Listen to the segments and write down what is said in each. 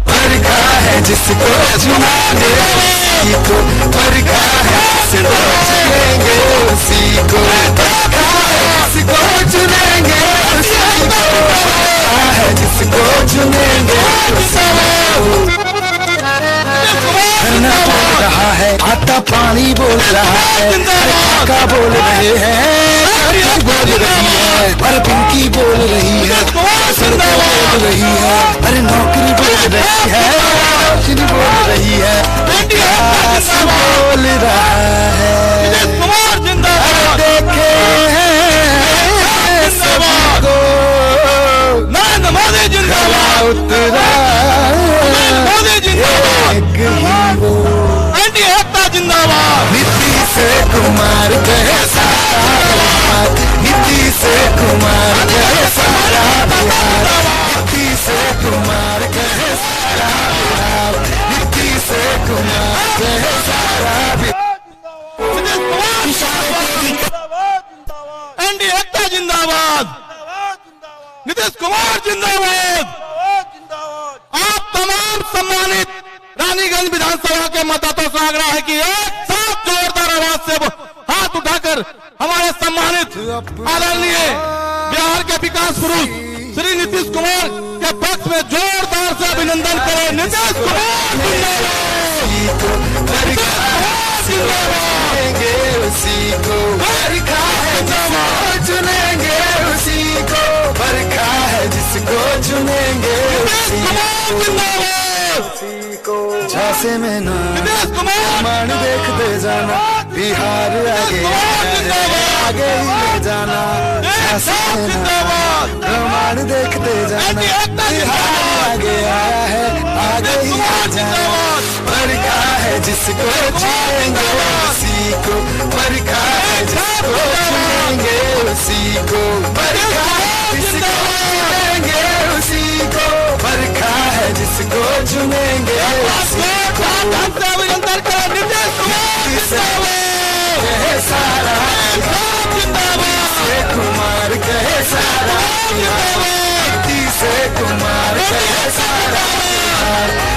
परखा है जिसको चुनेंगे उसी को, परखा है जिसको चुनेंगे उसी को, परखा है जिसको चुनेंगे उसी को, परखा है जिसको चुनेंगे उसी को। झरना बोल रहा है, आता पानी बोल रहा है, काका बोल रहे हैं, बोल रही है, और पिंकी बोल रही है, सड़कें बोल रही है, अरे नौकरी बोल रही है, रोशनी बोल रही है, विकास बोल रहा है। देखे हैं सबको नरेंद्र मोदी जिंदाबाद, उतरा एक ही वो एनडीए एकता जिंदाबाद, नीतीश कुमार कहे सारा बिहार, नीतीश कुमार कहे सारा बिहार, नीतीश कुमार कहे सारा बिहार, नीतीश कुमार कहे सारा बिहार। एनडीए एकता जिंदाबाद, नीतीश कुमार जिंदाबाद। आप तमाम सम्मानित रानीगंज विधानसभा के मतदाताओं से आग्रह है कि एक साथ जोरदार आवाज से हाथ उठाकर हमारे सम्मानित आदरणीय बिहार के विकास पुरुष श्री नीतीश कुमार के पक्ष में जोरदार से अभिनंदन करें। नीतीश कुमार चुनेंगे उसी को, परखा है जिसको चुनेंगे उसी को, परखा है जिसको चुनेंगे उसी को। झांसे में ना मान देखते जाना, बिहार आगे आगे ही ले जाना, झांसे में ना मान देखते जाना, बिहार आगे आया है आगे ही ले जाना, परखा है जिसको चुनेंगे उसी को, परखा है जिसको चुनेंगे उसी को, परखा है जिसको चुनेंगे उसी को, परखा है जिसको चुनेंगे उसी को। अभिनंदन करें नीतीश कहे सारा कुमार कहे सारा, नीतीश कुमार कहे सारा,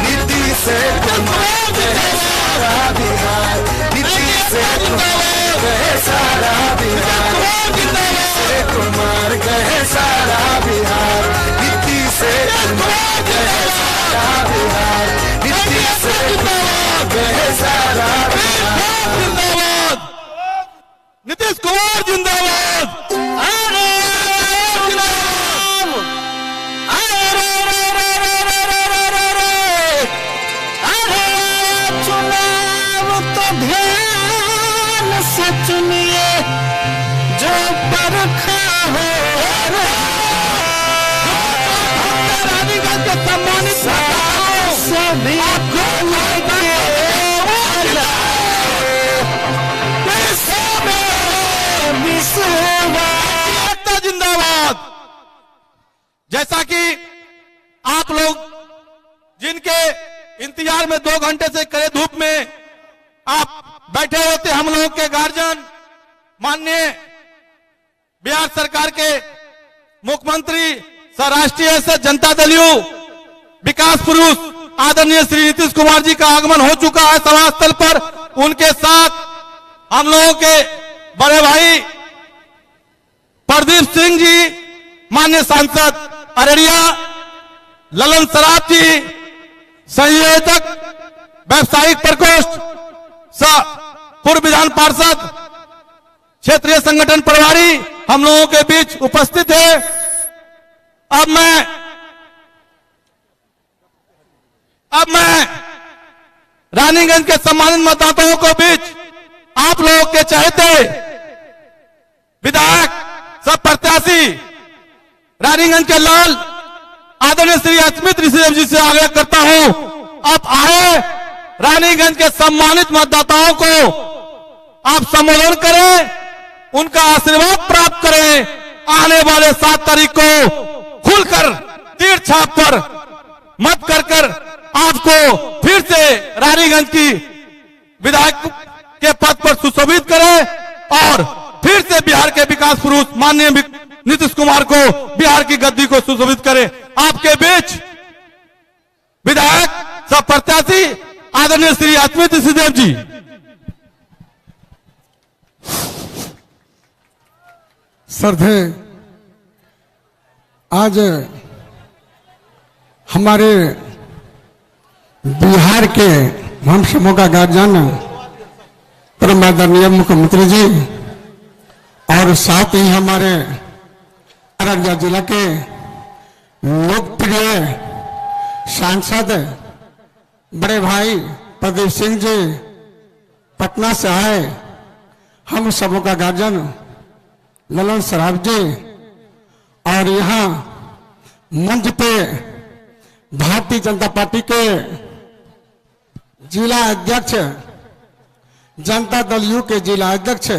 नीतीश कुमार कहे सारा बिहार, नीतीश कुमार कहे सारा बिहार, नीतीश कुमार कहे सारा बिहार, नीतीश कुमार कहे सारा बिहार, नीतीश कुमार कहे सारा बिहार। नीतीश कुमार जिंदाबाद। चुनिए जो परखा है, रानीगंज के सम्मानित सभी जिंदाबाद। जैसा कि आप लोग जिनके इंतजार में 2 घंटे से कड़े धूप में आप बैठे होते, हम लोगों के गार्जियन माननीय बिहार सरकार के मुख्यमंत्री राष्ट्रीय से जनता दलीय विकास पुरुष आदरणीय श्री नीतीश कुमार जी का आगमन हो चुका है सभा स्थल पर। उनके साथ हम लोगों के बड़े भाई प्रदीप सिंह जी, माननीय सांसद अररिया ललन सराफ जी, संयोजक व्यवसायिक प्रकोष्ठ पूर्व विधान पार्षद क्षेत्रीय संगठन प्रभारी हम लोगों के बीच उपस्थित है। अब मैं रानीगंज के सम्मानित मतदाताओं को बीच आप लोगों के चाहते विधायक सब प्रत्याशी रानीगंज के लाल आदरणीय श्री अस्मित ऋषिदेव जी से आग्रह करता हूं, आप आए रानीगंज के सम्मानित मतदाताओं को आप संबोधन करें, उनका आशीर्वाद प्राप्त करें। आने वाले 7 तारीख को खुलकर तीर छाप पर मत कर आपको फिर से रानीगंज की विधायक के पद पर सुशोभित करें और फिर से बिहार के विकास पुरुष माननीय नीतीश कुमार को बिहार की गद्दी को सुशोभित करे। आपके बीच विधायक सब प्रत्याशी आदरणीय श्री अमित सिंहदेव जी। श्रद्धे, आज हमारे बिहार के हम समूह का गार्जियन परम आदरणीय मुख्यमंत्री जी और साथ ही हमारे अररिया जिला के लोकप्रिय सांसद बड़े भाई प्रदीप सिंह जी पटना से आए, हम सबों का गार्जियन ललन सराफ जी, और यहाँ मंच पे भारतीय जनता पार्टी के जिला अध्यक्ष, जनता दल यू के जिला अध्यक्ष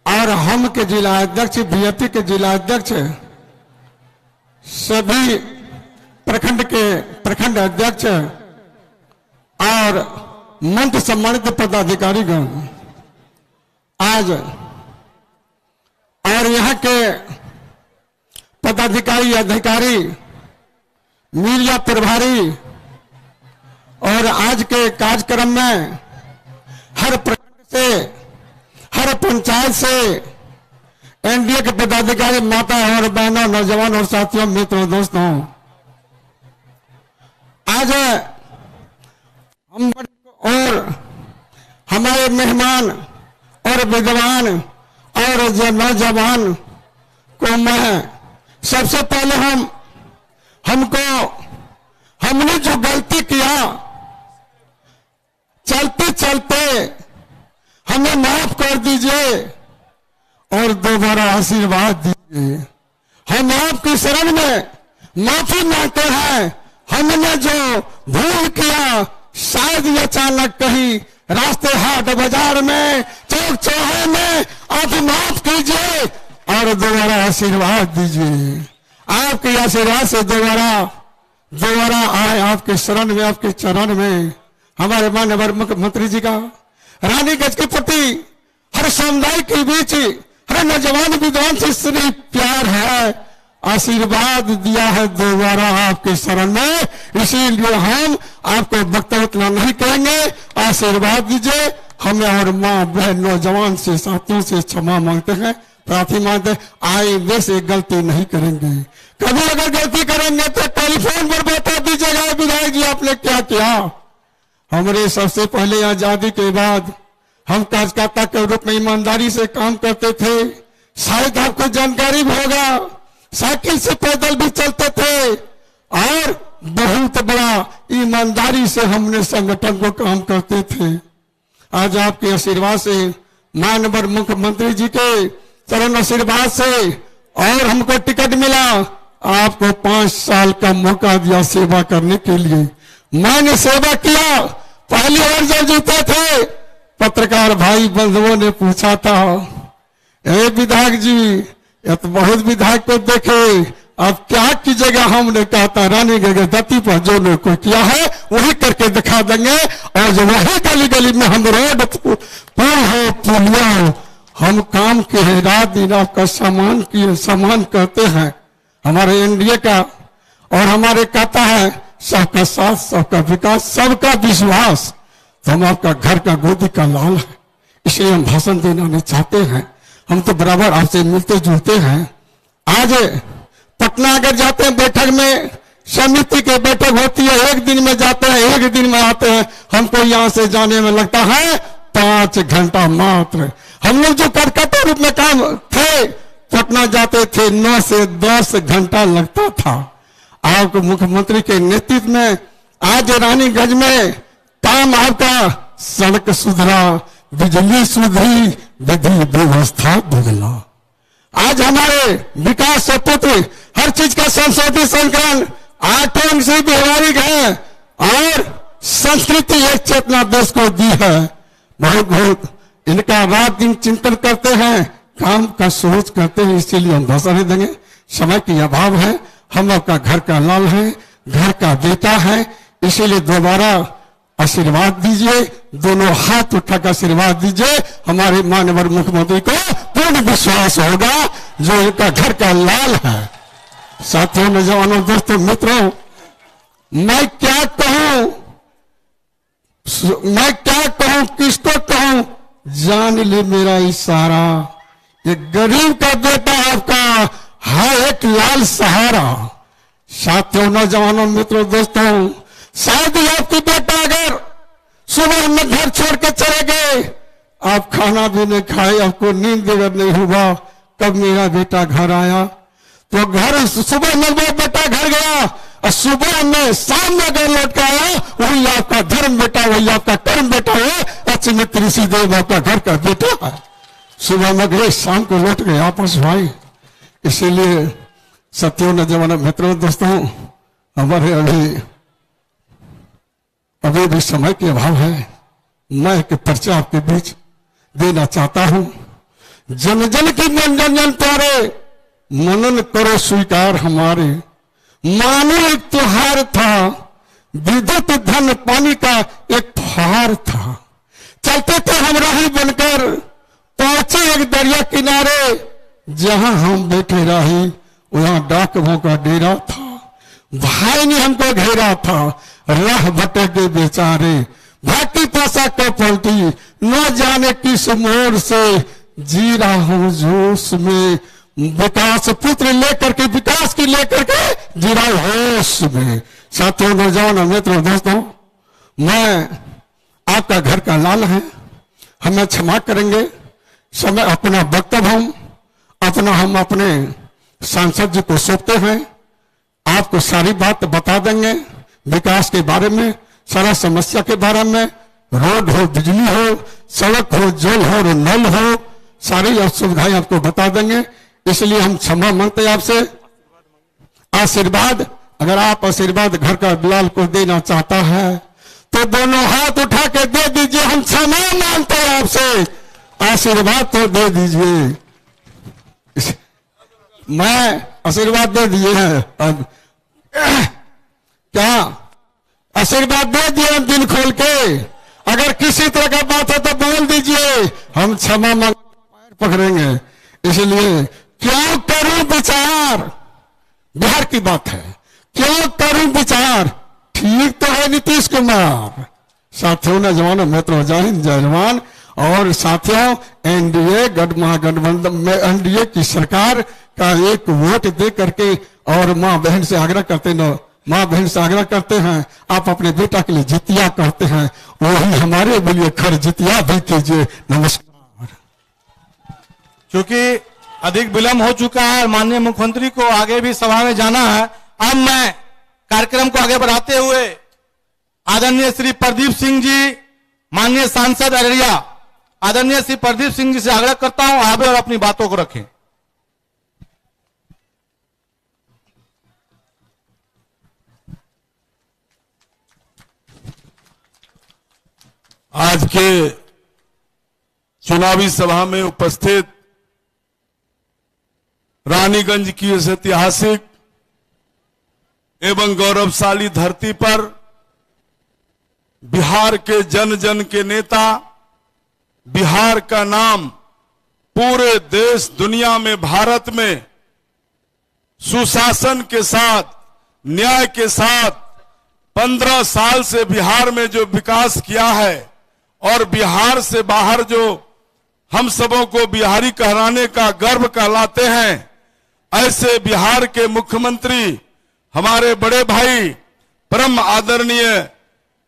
और हम के जिला अध्यक्ष, बीएपी के जिला अध्यक्ष, सभी प्रखंड के प्रखंड अध्यक्ष और मंच सम्मानित पदाधिकारीगण आज, और यहाँ के पदाधिकारी अधिकारी, मीडिया प्रभारी, और आज के कार्यक्रम में हर प्रखंड से, हर पंचायत से एनडीए के पदाधिकारी, माता और बहनों, नौजवान और साथियों, मित्रों, दोस्तों, आज हम और हमारे मेहमान और विद्वान और नौजवान को मैं सबसे पहले हमने जो गलती किया, चलते चलते हमें माफ कर दीजिए और दोबारा आशीर्वाद दीजिए। हम आपकी शरण में माफी मांगते हैं। हमने जो भूल किया, शायद ये अचानक कहीं रास्ते, हाट, बाजार में, चौक चौराहे में, आप माफ कीजिए और दोबारा आशीर्वाद दीजिए। आपके आशीर्वाद से दोबारा आए आपके शरण में, आपके चरण में। हमारे माननीय मुख्यमंत्री जी का रानीगंज के प्रति हर समुदाय के बीच, हर नौजवान विद्वान से सिर्फ प्यार है, आशीर्वाद दिया है दोबारा आपके शरण में। इसीलिए हम आपको वक्तव्य इतना नहीं करेंगे, आशीर्वाद दीजिए। हमें और माँ बहन नौजवान से, साथियों से क्षमा मांगते हैं, प्रार्थना मांगते हैं, आइंदे से गलती नहीं करेंगे। कभी अगर गलती करेंगे तो टेलीफोन पर बता दीजिएगा, विधायक जी आपने क्या किया। हमारे सबसे पहले आजादी के बाद हम कार्यकर्ता के रूप में ईमानदारी से काम करते थे। शायद आपको जानकारी भी होगा, साइकिल से पैदल भी चलते थे और बहुत बड़ा ईमानदारी से हमने संगठन को काम करते थे। आज आपके आशीर्वाद से, माननीय मुख्यमंत्री जी के चरण आशीर्वाद से, और हमको टिकट मिला, आपको 5 साल का मौका दिया सेवा करने के लिए। मैंने सेवा किया। पहली बार जब जीते थे, पत्रकार भाई बंधुओं ने पूछा था, ए विधायक जी, ये तो बहुत विधायक को देखे, अब क्या कीजिएगा। हमने कहा था रानीगंज धरती पर जो लोग को किया है वही करके दिखा देंगे, और जो वही गली गली में हम रोड, पुल हो, पुलिया हो, हम काम के हैं, रात दिन आपका सम्मान करते हैं। हमारे एनडीए का और हमारे कहता है सबका साथ, सबका विकास, सबका विश्वास। तो हम आपका घर का गोदी का लाल है, इसलिए हम भाषण देना नहीं चाहते हैं। हम तो बराबर आपसे मिलते जुलते हैं। आज पटना अगर जाते हैं बैठक में, समिति की बैठक होती है, एक दिन में जाते हैं, एक दिन में आते हैं। हमको यहाँ से जाने में लगता है 5 घंटा मात्र। हम लोग जो कार्यकर्ता रूप में काम थे, पटना जाते थे 9 से 10 घंटा लगता था। आपको मुख्यमंत्री के नेतृत्व में आज रानीगंज में काम आपका, सड़क सुधरा, बिजली सुधरी, विधि व्यवस्था बदला। आज हमारे विकास से पुत्र हर चीज का संशोधन 8 अंक से व्यवहारिक है, और संस्कृति एक चेतना देश को दी है। बहुत इनका रात दिन चिंतन करते हैं, काम का सोच करते हैं, इसीलिए हम भाषण नहीं देंगे, समय की अभाव है। हम आपका घर का लाल है, घर का बेटा है, इसीलिए दोबारा आशीर्वाद दीजिए, दोनों हाथ उठाकर आशीर्वाद दीजिए। हमारे माननीय मुख्यमंत्री को पूर्ण विश्वास होगा जो इनका घर का लाल है। साथियों, नौजवानों, दोस्तों, मित्रों, मैं क्या कहूं, किसको कहूं, जान ले मेरा इशारा। ये गरीब का बेटा आपका है एक लाल सहारा। साथियों, नौजवानों, मित्रों, दोस्तों, शायद ही आपकी बेटा अगर सुबह में घर छोड़ के चले गए, आप खाना भी नहीं खाए, आपको नींद अगर नहीं हुआ कब मेरा बेटा घर आया, तो घर सुबह में वो बेटा घर गया और सुबह में शाम में अगर लौट के आया, वही आपका धर्म बेटा, वही आपका कर्म बेटा है। अच्युत ऋषिदेव आपका घर का बेटा है। सुबह में गए, शाम को लौट गए, आपस भाई। इसीलिए सत्यों, नौजवानों, मित्रों, दोस्तों, हमारे अभी भी समय के अभाव है। मैं एक पर्चा आपके बीच देना चाहता हूं। जन जन की मनोरंजन प्यारे, मनन करो स्वीकार हमारे। मानो एक त्योहार था, विद्युत धन पानी का एक फुहार था। चलते थे हम राही बनकर, पहुंचे एक दरिया किनारे, जहां हम बैठे राही वहां डाकुओं का डेरा था। भाई ने हमको घेरा था, राह भटके बेचारे, भाटी पासा को पलटी, न जाने किस मोड़ से जी रहा हूं जोश में। विकास पुत्र लेकर के, विकास की लेकर के जी रहा होश में। साथियों, नौजवानों, मित्रों, दोस्तों, मैं आपका घर का लाल है, हमें क्षमा करेंगे। समय अपना वक्तव्य हम अपने सांसद जी को सौंपते हैं। आपको सारी बात बता देंगे, विकास के बारे में, सारा समस्या के बारे में, रोड हो, बिजली हो, सड़क हो, जल हो, नल हो, सारी सुविधाएं आपको बता देंगे। इसलिए हम क्षमा मांगते हैं आपसे। आशीर्वाद, अगर आप आशीर्वाद घर का लाल को देना चाहता है तो दोनों हाथ उठा के दे दीजिए। हम क्षमा मांगते हैं आपसे, आशीर्वाद तो दे दीजिए। मैं आशीर्वाद दे दिए हैं, अब क्या आशीर्वाद दे दिए हम दिल खोल के। अगर किसी तरह का बात हो तो बोल दीजिए, हम क्षमा मांग पैर पकड़ेंगे। इसलिए क्यों करूं विचार, बिहार की बात है, क्यों करूं विचार, ठीक तो है नीतीश कुमार। साथियों, नौजवानों, मित्रों, जय हिंद, जय जवान। और साथियों, एनडीए महागठबंधन में एनडीए की सरकार का एक वोट दे करके और माँ बहन से आग्रह करते हैं, आप अपने बेटा के लिए जितिया करते हैं, वही हमारे लिए खर जितिया भी कीजिए। नमस्कार। क्योंकि अधिक विलंब हो चुका है, माननीय मुख्यमंत्री को आगे भी सभा में जाना है। अब मैं कार्यक्रम को आगे बढ़ाते हुए आदरणीय श्री प्रदीप सिंह जी, माननीय सांसद अररिया, आदरणीय श्री प्रदीप सिंह जी से आग्रह करता हूं, आगे और अपनी बातों को रखें। आज के चुनावी सभा में उपस्थित रानीगंज की इस ऐतिहासिक एवं गौरवशाली धरती पर बिहार के जन जन के नेता, बिहार का नाम पूरे देश दुनिया में, भारत में सुशासन के साथ, न्याय के साथ 15 साल से बिहार में जो विकास किया है और बिहार से बाहर जो हम सबों को बिहारी कहलाने का गर्व कहलाते हैं, ऐसे बिहार के मुख्यमंत्री हमारे बड़े भाई परम आदरणीय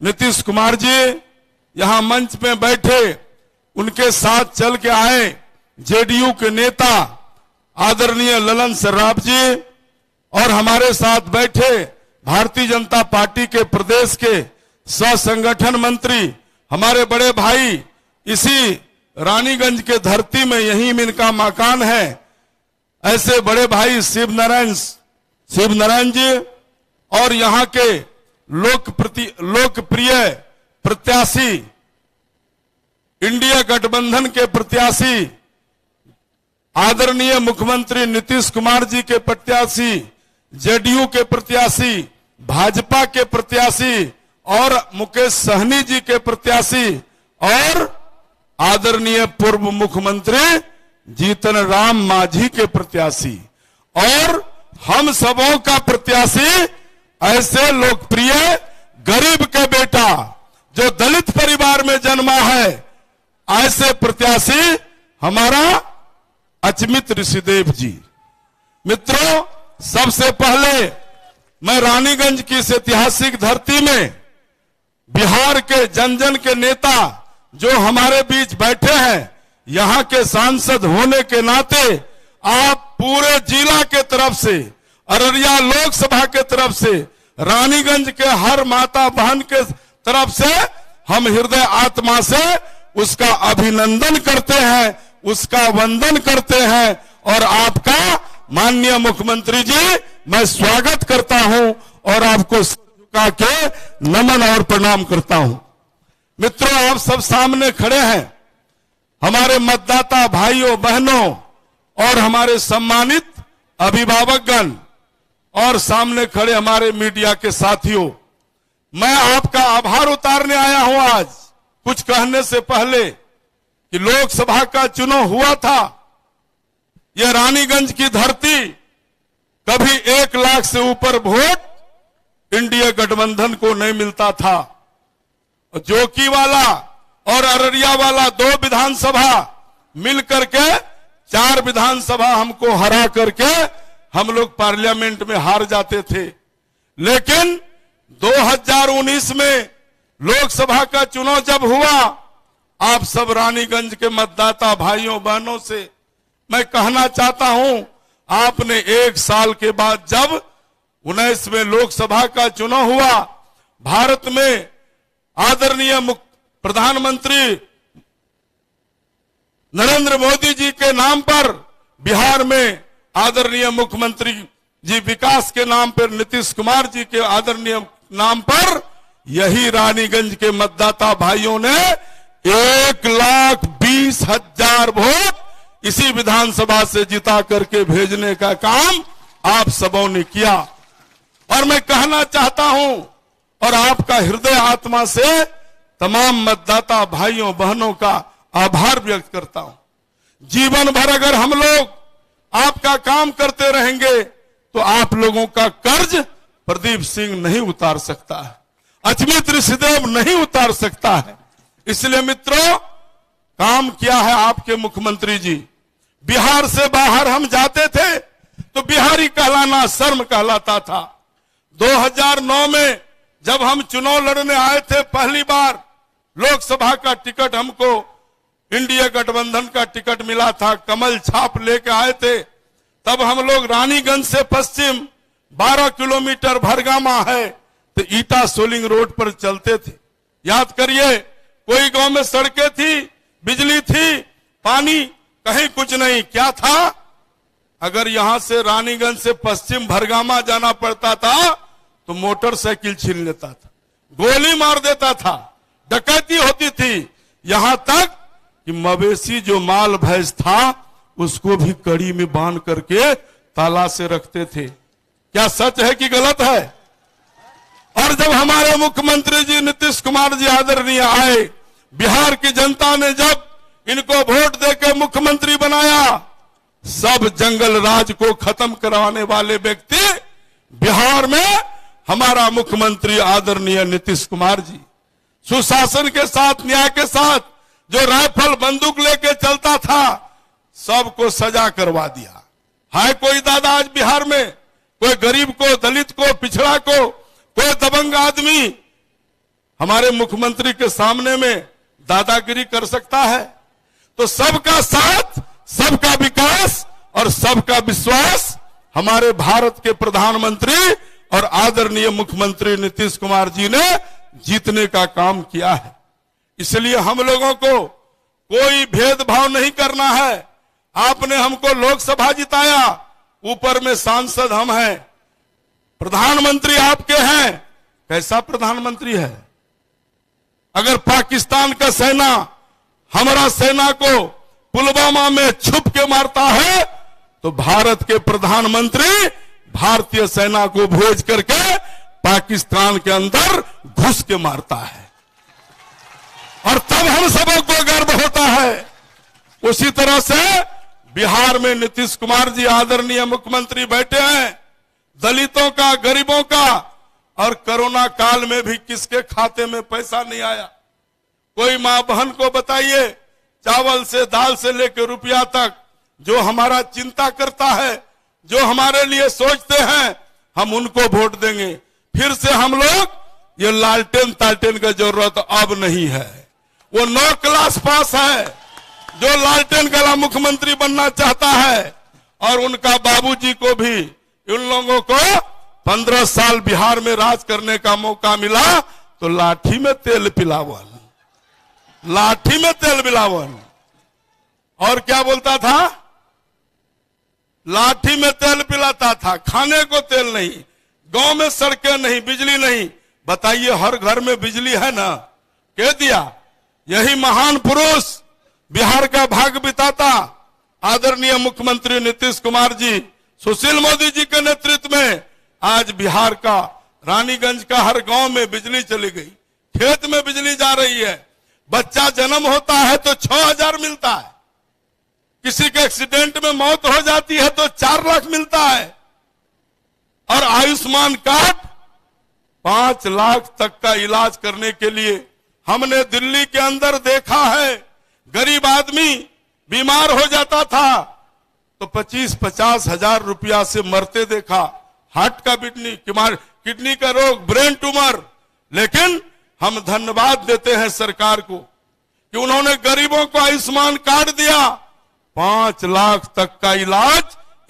नीतीश कुमार जी यहां मंच में बैठे, उनके साथ चल के आए जेडीयू के नेता आदरणीय ललन सर्राफ जी और हमारे साथ बैठे भारतीय जनता पार्टी के प्रदेश के सह संगठन मंत्री हमारे बड़े भाई, इसी रानीगंज के धरती में यहीं इनका मकान है, ऐसे बड़े भाई शिव नारायण जी और यहाँ के लोकप्रिय प्रत्याशी, इंडिया गठबंधन के प्रत्याशी आदरणीय मुख्यमंत्री नीतीश कुमार जी के प्रत्याशी, जेडीयू के प्रत्याशी, भाजपा के प्रत्याशी और मुकेश सहनी जी के प्रत्याशी और आदरणीय पूर्व मुख्यमंत्री जीतन राम मांझी के प्रत्याशी और हम सबों का प्रत्याशी ऐसे लोकप्रिय गरीब के बेटा जो दलित परिवार में जन्मा है, ऐसे प्रत्याशी हमारा अचमित ऋषिदेव जी। मित्रों, सबसे पहले मैं रानीगंज की इस ऐतिहासिक धरती में बिहार के जन जन के नेता जो हमारे बीच बैठे हैं, यहां के सांसद होने के नाते आप पूरे जिला के तरफ से, अररिया लोकसभा के तरफ से, रानीगंज के हर माता बहन के तरफ से हम हृदय आत्मा से उसका अभिनंदन करते हैं, उसका वंदन करते हैं और आपका माननीय मुख्यमंत्री जी मैं स्वागत करता हूं और आपको झुका के नमन और प्रणाम करता हूं। मित्रों, आप सब सामने खड़े हैं, हमारे मतदाता भाइयों बहनों और हमारे सम्मानित अभिभावकगण और सामने खड़े हमारे मीडिया के साथियों, मैं आपका आभार उतारने आया हूं आज कुछ कहने से पहले कि लोकसभा का चुनाव हुआ था। यह रानीगंज की धरती, कभी 1 लाख से ऊपर वोट इंडिया गठबंधन को नहीं मिलता था। जोकी वाला और अररिया वाला 2 विधानसभा मिलकर के 4 विधानसभा हमको हरा करके हम लोग पार्लियामेंट में हार जाते थे। लेकिन 2019 में लोकसभा का चुनाव जब हुआ, आप सब रानीगंज के मतदाता भाइयों बहनों से मैं कहना चाहता हूं, आपने 1 साल के बाद जब 19 में लोकसभा का चुनाव हुआ, भारत में आदरणीय प्रधानमंत्री नरेंद्र मोदी जी के नाम पर, बिहार में आदरणीय मुख्यमंत्री जी विकास के नाम पर, नीतीश कुमार जी के आदरणीय नाम पर, यही रानीगंज के मतदाता भाइयों ने 1,20,000 वोट इसी विधानसभा से जिता करके भेजने का काम आप सबों ने किया। और मैं कहना चाहता हूं और आपका हृदय आत्मा से तमाम मतदाता भाइयों बहनों का आभार व्यक्त करता हूं। जीवन भर अगर हम लोग आपका काम करते रहेंगे तो आप लोगों का कर्ज प्रदीप सिंह नहीं उतार सकता है, अचमित ऋषिदेव नहीं उतार सकता है। इसलिए मित्रों, काम किया है आपके मुख्यमंत्री जी। बिहार से बाहर हम जाते थे तो बिहारी कहलाना शर्म कहलाता था। 2009 में जब हम चुनाव लड़ने आए थे, पहली बार लोकसभा का टिकट हमको इंडिया गठबंधन का टिकट मिला था, कमल छाप लेके आए थे। तब हम लोग रानीगंज से पश्चिम 12 किलोमीटर भरगामा है तो ईटा सोलिंग रोड पर चलते थे। याद करिए, कोई गांव में सड़कें थी, बिजली थी, पानी कहीं कुछ नहीं। क्या था? अगर यहां से रानीगंज से पश्चिम भरगामा जाना पड़ता था तो मोटरसाइकिल छीन लेता था, गोली मार देता था, डकैती होती थी। यहां तक कि मवेशी जो माल भैंस था उसको भी कड़ी में बांध करके ताला से रखते थे। क्या सच है कि गलत है? और जब हमारे मुख्यमंत्री जी नीतीश कुमार जी आदरणीय आए, बिहार की जनता ने जब इनको वोट देकर मुख्यमंत्री बनाया, सब जंगल राज को खत्म करवाने वाले व्यक्ति बिहार में हमारा मुख्यमंत्री आदरणीय नीतीश कुमार जी। सुशासन के साथ, न्याय के साथ जो राइफल बंदूक लेके चलता था, सबको सजा करवा दिया है। कोई दादा आज बिहार में कोई गरीब को, दलित को, पिछड़ा को, कोई दबंग आदमी हमारे मुख्यमंत्री के सामने में दादागिरी कर सकता है? तो सबका साथ, सबका विकास और सबका विश्वास हमारे भारत के प्रधानमंत्री और आदरणीय मुख्यमंत्री नीतीश कुमार जी ने जीतने का काम किया है। इसलिए हम लोगों को कोई भेदभाव नहीं करना है। आपने हमको लोकसभा जिताया, ऊपर में सांसद हम हैं, प्रधानमंत्री आपके हैं। कैसा प्रधानमंत्री है? अगर पाकिस्तान का सेना हमारा सेना को पुलवामा में छुप के मारता है तो भारत के प्रधानमंत्री भारतीय सेना को भेज करके पाकिस्तान के अंदर घुस के मारता है। और तब हम सबों को गर्व होता है। उसी तरह से बिहार में नीतीश कुमार जी आदरणीय मुख्यमंत्री बैठे हैं, दलितों का, गरीबों का, और कोरोना काल में भी किसके खाते में पैसा नहीं आया? कोई मां बहन को बताइए, चावल से, दाल से लेकर रुपया तक, जो हमारा चिंता करता है, जो हमारे लिए सोचते हैं, हम उनको वोट देंगे। फिर से हम लोग ये लालटेन तालटेन का जरूरत अब नहीं है। वो 9 क्लास पास है जो लालटेन का मुख्यमंत्री बनना चाहता है, और उनका बाबूजी को भी, उन लोगों को 15 साल बिहार में राज करने का मौका मिला तो लाठी में तेल पिलावन, लाठी में तेल पिलावन। और क्या बोलता था? लाठी में तेल पिलाता था, खाने को तेल नहीं। गांव में सड़कें नहीं, बिजली नहीं। बताइए, हर घर में बिजली है ना? कह दिया। यही महान पुरुष, बिहार का भाग बिताता आदरणीय मुख्यमंत्री नीतीश कुमार जी, सुशील मोदी जी के नेतृत्व में आज बिहार का रानीगंज का हर गांव में बिजली चली गई, खेत में बिजली जा रही है। बच्चा जन्म होता है तो 6,000 मिलता है, किसी के एक्सीडेंट में मौत हो जाती है तो 4 लाख मिलता है, और आयुष्मान कार्ड 5 लाख तक का इलाज करने के लिए हमने दिल्ली के अंदर देखा है। गरीब आदमी बीमार हो जाता था तो 25-50 हजार रुपया से मरते देखा। हार्ट का किडनी का रोग, ब्रेन ट्यूमर। लेकिन हम धन्यवाद देते हैं सरकार को कि उन्होंने गरीबों को आयुष्मान कार्ड दिया। 5 लाख तक का इलाज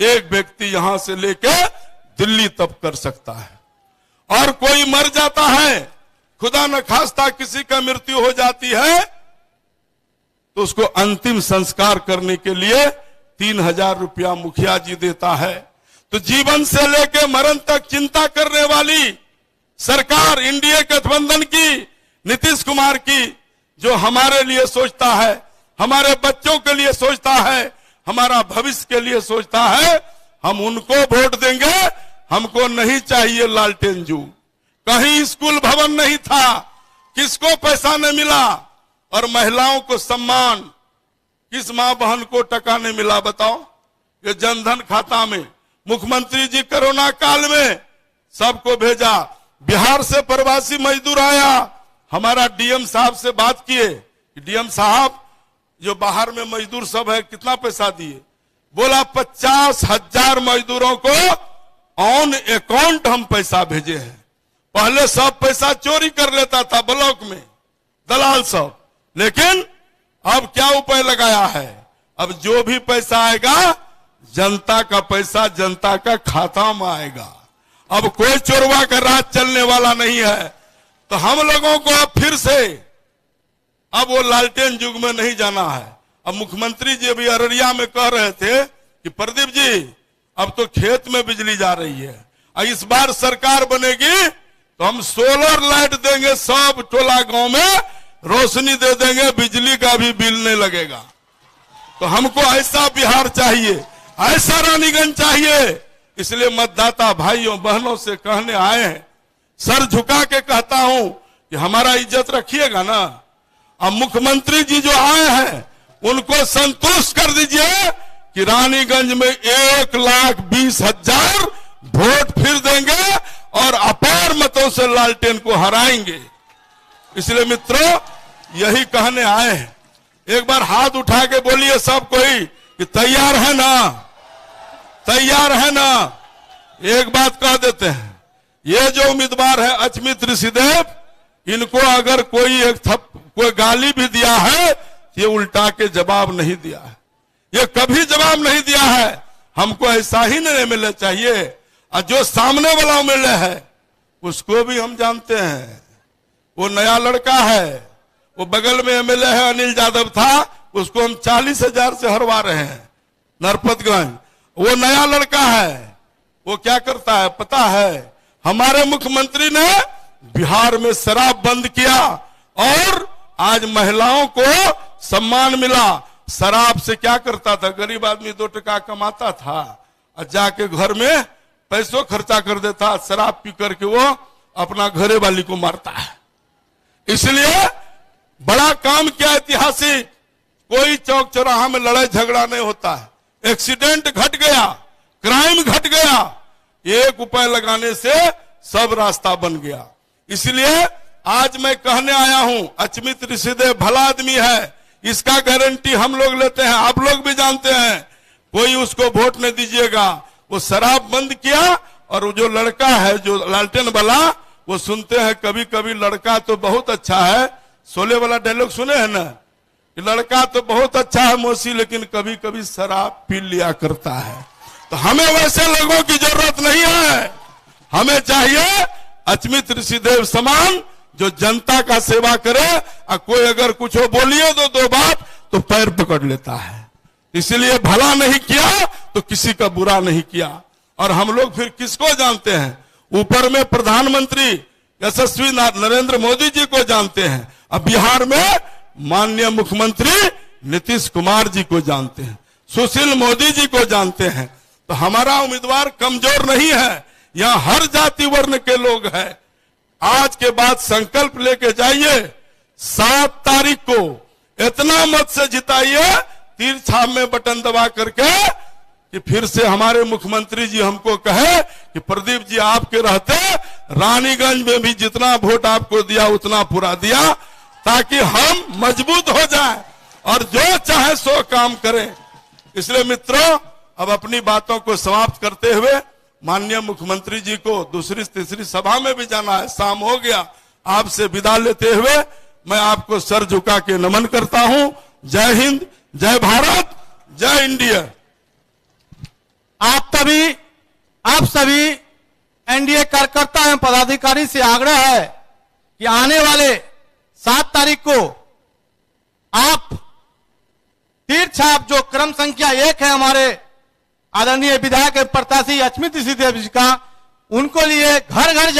एक व्यक्ति यहां से लेके दिल्ली तक कर सकता है। और कोई मर जाता है, खुदा न खास्ता किसी का मृत्यु हो जाती है, तो उसको अंतिम संस्कार करने के लिए 3,000 रुपया मुखिया जी देता है। तो जीवन से लेकर मरण तक चिंता करने वाली सरकार इंडिया गठबंधन की, नीतीश कुमार की, जो हमारे लिए सोचता है, हमारे बच्चों के लिए सोचता है, हमारा भविष्य के लिए सोचता है, हम उनको वोट देंगे। हमको नहीं चाहिए लालटेन जू। कहीं स्कूल भवन नहीं था, किसको पैसा नहीं मिला, और महिलाओं को सम्मान, किस मां बहन को टका नहीं मिला बताओ? ये जनधन खाता में मुख्यमंत्री जी कोरोना काल में सबको भेजा। बिहार से प्रवासी मजदूर आया, हमारा डीएम साहब से बात किए, डीएम साहब जो बाहर में मजदूर सब है कितना पैसा दिए? बोला 50,000 मजदूरों को ऑन अकाउंट हम पैसा भेजे हैं। पहले सब पैसा चोरी कर लेता था ब्लॉक में, दलाल सब, लेकिन अब क्या उपाय लगाया है? अब जो भी पैसा आएगा जनता का पैसा जनता का खाता में आएगा। अब कोई चोरवा का राज चलने वाला नहीं है। तो हम लोगों को अब फिर से अब वो लालटेन युग में नहीं जाना है। अब मुख्यमंत्री जी अभी अररिया में कह रहे थे कि प्रदीप जी अब तो खेत में बिजली जा रही है, और इस बार सरकार बनेगी तो हम सोलर लाइट देंगे, सब टोला गांव में रोशनी दे देंगे, बिजली का भी बिल नहीं लगेगा। तो हमको ऐसा बिहार चाहिए, ऐसा रानीगंज चाहिए। इसलिए मतदाता भाइयों बहनों से कहने आए हैं, सर झुका के कहता हूं कि हमारा इज्जत रखिएगा ना। अब मुख्यमंत्री जी जो आए हैं उनको संतुष्ट कर दीजिए कि रानीगंज में 1,20,000 वोट फिर देंगे और अपार मतों से लालटेन को हराएंगे। इसलिए मित्रों यही कहने आए हैं। एक बार हाथ उठा के बोलिए सब कोई कि तैयार है ना, तैयार है ना। एक बात कह देते हैं, ये जो उम्मीदवार है अचमित ऋषिदेव, इनको अगर कोई गाली भी दिया है, ये उल्टा के जवाब नहीं दिया है, ये कभी जवाब नहीं दिया है। हमको ऐसा ही नहीं मिलना चाहिए। और जो सामने वाला मिले है उसको भी हम जानते हैं, वो नया लड़का है, वो बगल में एमएलए है अनिल यादव था, उसको हम 40,000 से हरवा रहे हैं नरपतगंज। वो नया लड़का है, वो क्या करता है पता है? हमारे मुख्यमंत्री ने बिहार में शराब बंद किया और आज महिलाओं को सम्मान मिला। शराब से क्या करता था? गरीब आदमी 2 टका कमाता था और जाके घर में पैसों खर्चा कर देता, शराब पी करके वो अपना घरे वाली को मारता है। इसलिए बड़ा काम किया ऐतिहासिक, कोई चौक चौराहा में लड़ाई झगड़ा नहीं होता है। एक्सीडेंट घट गया, क्राइम घट गया, एक उपाय लगाने से सब रास्ता बन गया। इसलिए आज मैं कहने आया हूं, अचमित ऋषिदेव भला आदमी है, इसका गारंटी हम लोग लेते हैं, आप लोग भी जानते हैं। कोई उसको वोट नहीं दीजिएगा। वो शराब बंद किया, और वो जो लड़का है जो लालटेन वाला, वो सुनते हैं कभी कभी लड़का तो बहुत अच्छा है, शोले वाला डायलॉग सुने हैं ना, कि लड़का तो बहुत अच्छा है मौसी, लेकिन कभी कभी शराब पी लिया करता है। तो हमें वैसे लोगों की जरूरत नहीं है। हमें चाहिए अचमित ऋषिदेव समान जो जनता का सेवा करे, और कोई अगर कुछ बोलिए तो दो बात तो पैर पकड़ लेता है। इसलिए भला नहीं किया तो किसी का बुरा नहीं किया। और हम लोग फिर किसको जानते हैं? ऊपर में प्रधानमंत्री यशस्वी नरेंद्र मोदी जी को जानते हैं, अब बिहार में माननीय मुख्यमंत्री नीतीश कुमार जी को जानते हैं, सुशील मोदी जी को जानते हैं। तो हमारा उम्मीदवार कमजोर नहीं है, यहाँ हर जाति वर्ण के लोग हैं। आज के बाद संकल्प लेके जाइए, 7 तारीख को इतना मत से जिताइए, तीर छाप में बटन दबा करके, कि फिर से हमारे मुख्यमंत्री जी हमको कहे कि प्रदीप जी आपके रहते रानीगंज में भी जितना वोट आपको दिया उतना पूरा दिया, ताकि हम मजबूत हो जाए और जो चाहे सो काम करें। इसलिए मित्रों, अब अपनी बातों को समाप्त करते हुए माननीय मुख्यमंत्री जी को दूसरी तीसरी सभा में भी जाना है, शाम हो गया। आपसे विदा लेते हुए मैं आपको सर झुका के नमन करता हूं। जय हिंद, जय भारत, जय इंडिया। आप सभी एनडीए कार्यकर्ता एवं पदाधिकारी से आग्रह है कि आने वाले 7 तारीख को आप तीर्थछाप जो क्रम संख्या 1 है हमारे आदरणीय विधायक प्रत्याशी अचमित ऋषिदेव जी का, उनको लिए घर घर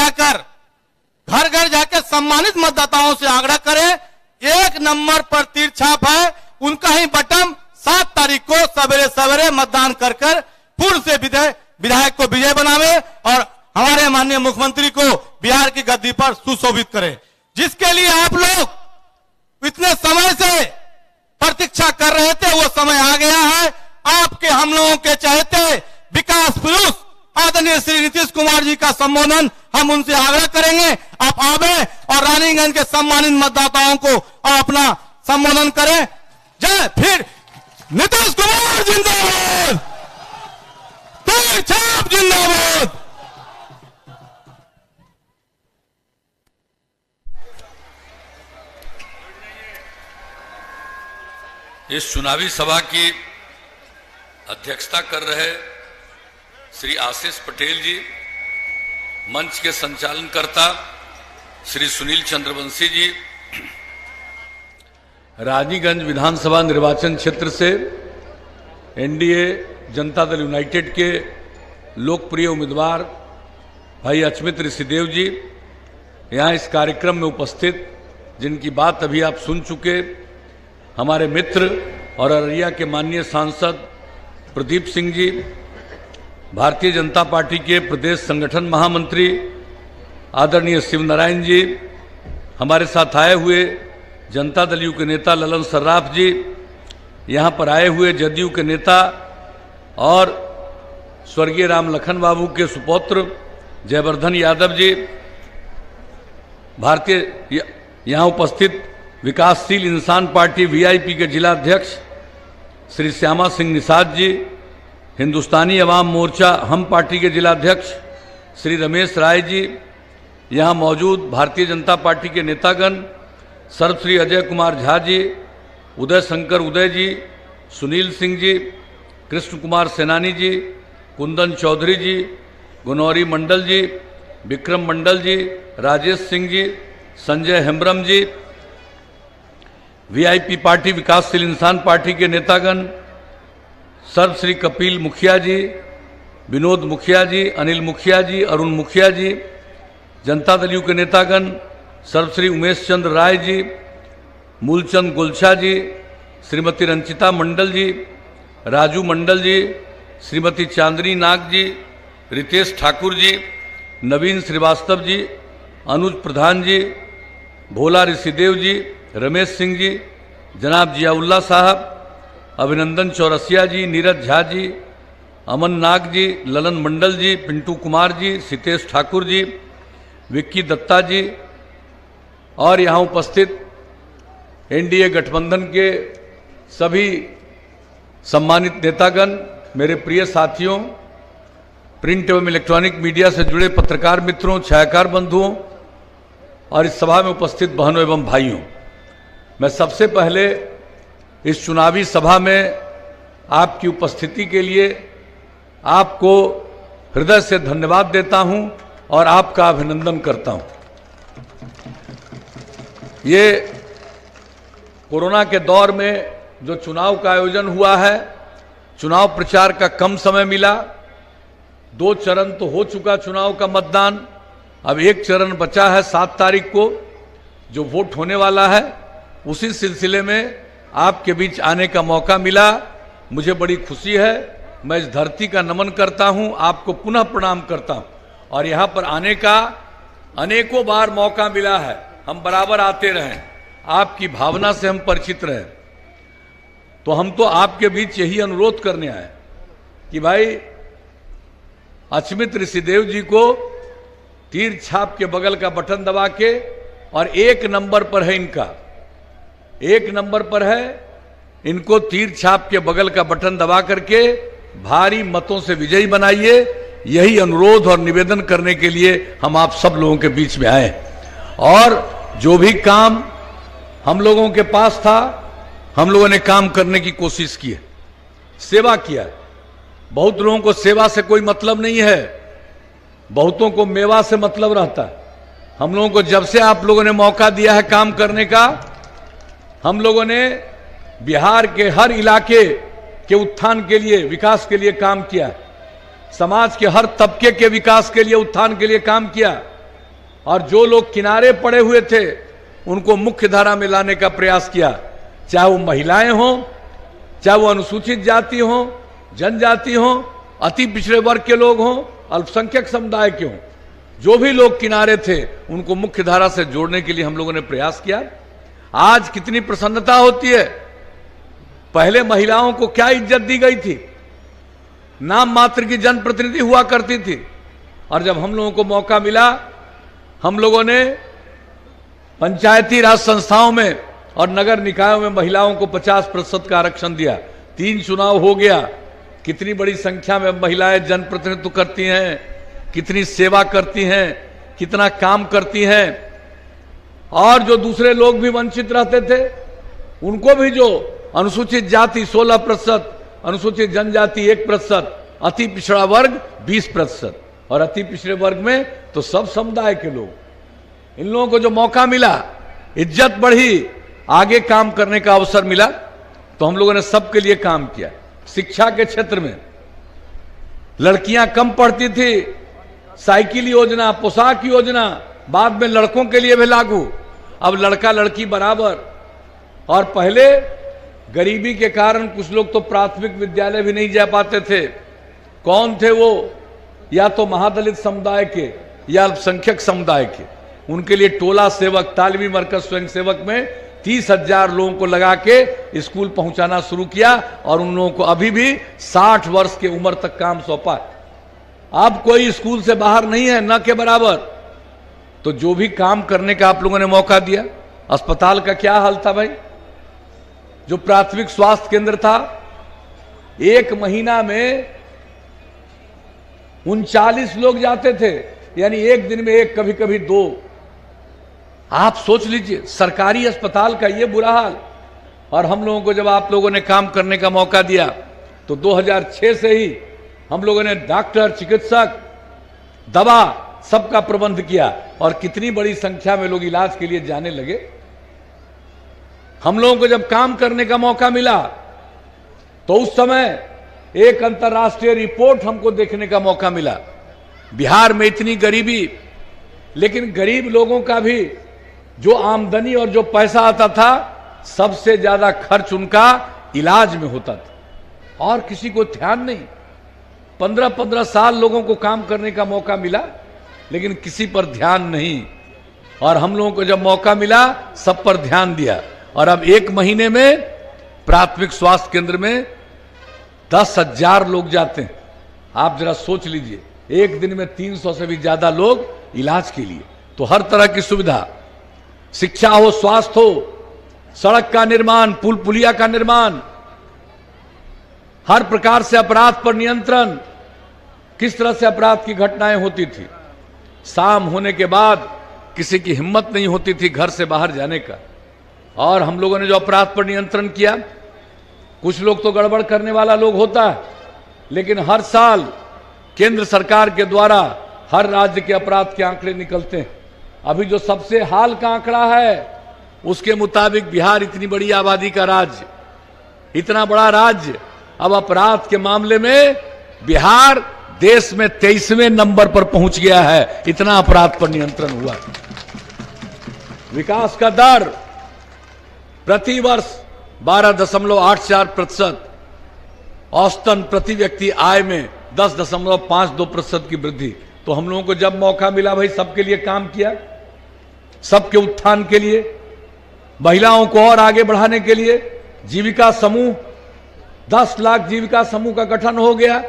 जाकर सम्मानित मतदाताओं से आग्रह करें। 1 नंबर पर तीर्थछाप है, उनका ही बटन 7 तारीख को सवेरे सवेरे मतदान कर पूर्ण से विधायक को विजय बनावे और हमारे माननीय मुख्यमंत्री को बिहार की गद्दी पर सुशोभित करें, जिसके लिए आप लोग इतने समय से प्रतीक्षा कर रहे थे। वो समय आ गया है। आपके हम लोगों के चहेते विकास पुरुष आदरणीय श्री नीतीश कुमार जी का संबोधन हम उनसे आग्रह करेंगे, आप आवे और रानीगंज के सम्मानित मतदाताओं को अपना संबोधन करें। जय फिर नीतीश कुमार जिंदाबाद, तीर्थछाप जिंदाबाद। इस चुनावी सभा की अध्यक्षता कर रहे श्री आशीष पटेल जी, मंच के संचालनकर्ता श्री सुनील चंद्रवंशी जी, रानीगंज विधानसभा निर्वाचन क्षेत्र से एनडीए जनता दल यूनाइटेड के लोकप्रिय उम्मीदवार भाई अचमित ऋषिदेव जी, यहाँ इस कार्यक्रम में उपस्थित, जिनकी बात अभी आप सुन चुके, हमारे मित्र और अररिया के माननीय सांसद प्रदीप सिंह जी, भारतीय जनता पार्टी के प्रदेश संगठन महामंत्री आदरणीय शिवनारायण जी, हमारे साथ आए हुए जनता दल यू के नेता ललन सर्राफ जी, यहाँ पर आए हुए जदयू के नेता और स्वर्गीय राम लखन बाबू के सुपुत्र जयवर्धन यादव जी, भारतीय यहाँ उपस्थित विकासशील इंसान पार्टी वीआईपी के जिला अध्यक्ष श्री श्यामा सिंह निषाद जी, हिंदुस्तानी अवाम मोर्चा हम पार्टी के जिला अध्यक्ष श्री रमेश राय जी, यहाँ मौजूद भारतीय जनता पार्टी के नेतागण सर्वश्री अजय कुमार झा जी, उदय शंकर उदय जी, सुनील सिंह जी, कृष्ण कुमार सेनानी जी, कुंदन चौधरी जी, गुनौरी मंडल जी, विक्रम मंडल जी, राजेश सिंह जी, संजय हेम्ब्रम जी, वीआईपी पार्टी विकासशील इंसान पार्टी के नेतागण सर्वश्री कपिल मुखिया जी, विनोद मुखिया जी, अनिल मुखिया जी, अरुण मुखिया जी, जनता दल यू के नेतागण सर्वश्री उमेश चंद्र राय जी, मूलचंद गुलछा जी, श्रीमती रंचिता मंडल जी, राजू मंडल जी, श्रीमती चांदनी नाग जी, रितेश ठाकुर जी, नवीन श्रीवास्तव जी, अनुज प्रधान जी, भोला ऋषिदेव जी, रमेश सिंह जी, जनाब जियाउल्ला साहब, अभिनंदन चौरसिया जी, नीरज झा जी, अमन नाग जी, ललन मंडल जी, पिंटू कुमार जी, सितेश ठाकुर जी, विक्की दत्ता जी और यहाँ उपस्थित एनडीए गठबंधन के सभी सम्मानित नेतागण, मेरे प्रिय साथियों, प्रिंट एवं इलेक्ट्रॉनिक मीडिया से जुड़े पत्रकार मित्रों, छायाकार बंधुओं और इस सभा में उपस्थित बहनों एवं भाइयों, मैं सबसे पहले इस चुनावी सभा में आपकी उपस्थिति के लिए आपको हृदय से धन्यवाद देता हूं और आपका अभिनंदन करता हूं। ये कोरोना के दौर में जो चुनाव का आयोजन हुआ है, चुनाव प्रचार का कम समय मिला, 2 चरण तो हो चुका चुनाव का मतदान, अब 1 चरण बचा है 7 तारीख को जो वोट होने वाला है। उसी सिलसिले में आपके बीच आने का मौका मिला, मुझे बड़ी खुशी है। मैं इस धरती का नमन करता हूं, आपको पुनः प्रणाम करता हूं और यहां पर आने का अनेकों बार मौका मिला है, हम बराबर आते रहें, आपकी भावना से हम परिचित रहें। तो हम तो आपके बीच यही अनुरोध करने आए कि भाई अचमित ऋषिदेव जी को तीर छाप के बगल का बटन दबा के, और 1 नंबर पर है इनका, 1 नंबर पर है, इनको तीर छाप के बगल का बटन दबा करके भारी मतों से विजयी बनाइए। यही अनुरोध और निवेदन करने के लिए हम आप सब लोगों के बीच में आए और जो भी काम हम लोगों के पास था, हम लोगों ने काम करने की कोशिश की है, सेवा किया है। बहुत लोगों को सेवा से कोई मतलब नहीं है, बहुतों को मेवा से मतलब रहता है। हम लोगों को जब से आप लोगों ने मौका दिया है काम करने का, हम लोगों ने बिहार के हर इलाके के उत्थान के लिए, विकास के लिए काम किया, समाज के हर तबके के विकास के लिए, उत्थान के लिए काम किया और जो लोग किनारे पड़े हुए थे उनको मुख्य धारा में लाने का प्रयास किया, चाहे वो महिलाएं हों, चाहे वो अनुसूचित जाति हों, जनजाति हों, अति पिछड़े वर्ग के लोग हों, अल्पसंख्यक समुदाय के हों, जो भी लोग किनारे थे उनको मुख्य धारा से जोड़ने के लिए हम लोगों ने प्रयास किया। आज कितनी प्रसन्नता होती है, पहले महिलाओं को क्या इज्जत दी गई थी, नाम मात्र की जनप्रतिनिधि हुआ करती थी, और जब हम लोगों को मौका मिला, हम लोगों ने पंचायती राज संस्थाओं में और नगर निकायों में महिलाओं को 50% का आरक्षण दिया। 3 चुनाव हो गया, कितनी बड़ी संख्या में महिलाएं जनप्रतिनिधित्व करती हैं, कितनी सेवा करती हैं, कितना काम करती हैं, और जो दूसरे लोग भी वंचित रहते थे उनको भी, जो अनुसूचित जाति 16%, अनुसूचित जनजाति 1%, अति पिछड़ा वर्ग 20%, और अति पिछड़े वर्ग में तो सब समुदाय के लोग, इन लोगों को जो मौका मिला, इज्जत बढ़ी, आगे काम करने का अवसर मिला, तो हम लोगों ने सबके लिए काम किया। शिक्षा के क्षेत्र में लड़कियां कम पढ़ती थी, साइकिल योजना, पोशाक योजना, बाद में लड़कों के लिए भी लागू, अब लड़का लड़की बराबर। और पहले गरीबी के कारण कुछ लोग तो प्राथमिक विद्यालय भी नहीं जा पाते थे। कौन थे वो? या तो महादलित समुदाय के या अल्पसंख्यक समुदाय के। उनके लिए टोला सेवक, तालीमी मरकज स्वयं सेवक में 30,000 लोगों को लगा के स्कूल पहुंचाना शुरू किया, और उन लोगों को अभी भी 60 वर्ष की उम्र तक काम सौंपा। अब कोई स्कूल से बाहर नहीं है, न के बराबर। तो जो भी काम करने का आप लोगों ने मौका दिया, अस्पताल का क्या हाल था भाई? जो प्राथमिक स्वास्थ्य केंद्र था, 1 महीना में 39 लोग जाते थे, यानी एक दिन में 1, कभी कभी 2। आप सोच लीजिए, सरकारी अस्पताल का ये बुरा हाल। और हम लोगों को जब आप लोगों ने काम करने का मौका दिया, तो 2006 से ही हम लोगों ने डॉक्टर, चिकित्सक, दवा, सबका प्रबंध किया, और कितनी बड़ी संख्या में लोग इलाज के लिए जाने लगे। हम लोगों को जब काम करने का मौका मिला, तो उस समय एक अंतर्राष्ट्रीय रिपोर्ट हमको देखने का मौका मिला। बिहार में इतनी गरीबी, लेकिन गरीब लोगों का भी जो आमदनी और जो पैसा आता था, सबसे ज्यादा खर्च उनका इलाज में होता था, और किसी को ध्यान नहीं। 15-15 साल लोगों को काम करने का मौका मिला, लेकिन किसी पर ध्यान नहीं। और हम लोगों को जब मौका मिला सब पर ध्यान दिया, और अब 1 महीने में प्राथमिक स्वास्थ्य केंद्र में 10,000 लोग जाते हैं। आप जरा सोच लीजिए, एक दिन में 300 से भी ज्यादा लोग इलाज के लिए। तो हर तरह की सुविधा, शिक्षा हो, स्वास्थ्य हो, सड़क का निर्माण, पुल पुलिया का निर्माण, हर प्रकार से अपराध पर नियंत्रण। किस तरह से अपराध की घटनाएं होती थी, शाम होने के बाद किसी की हिम्मत नहीं होती थी घर से बाहर जाने का, और हम लोगों ने जो अपराध पर नियंत्रण किया। कुछ लोग तो गड़बड़ करने वाला लोग होता है, लेकिन हर साल केंद्र सरकार के द्वारा हर राज्य के अपराध के आंकड़े निकलते हैं। अभी जो सबसे हाल का आंकड़ा है उसके मुताबिक बिहार इतनी बड़ी आबादी का राज्य, इतना बड़ा राज्य, अब अपराध के मामले में बिहार देश में 23वें नंबर पर पहुंच गया है। इतना अपराध पर नियंत्रण हुआ। विकास का दर प्रति वर्ष 12.84%, औसतन प्रति व्यक्ति आय में 10.52% की वृद्धि। तो हम लोगों को जब मौका मिला भाई सबके लिए काम किया, सबके उत्थान के लिए, महिलाओं को और आगे बढ़ाने के लिए जीविका समूह, 10 लाख जीविका समूह का गठन हो गया।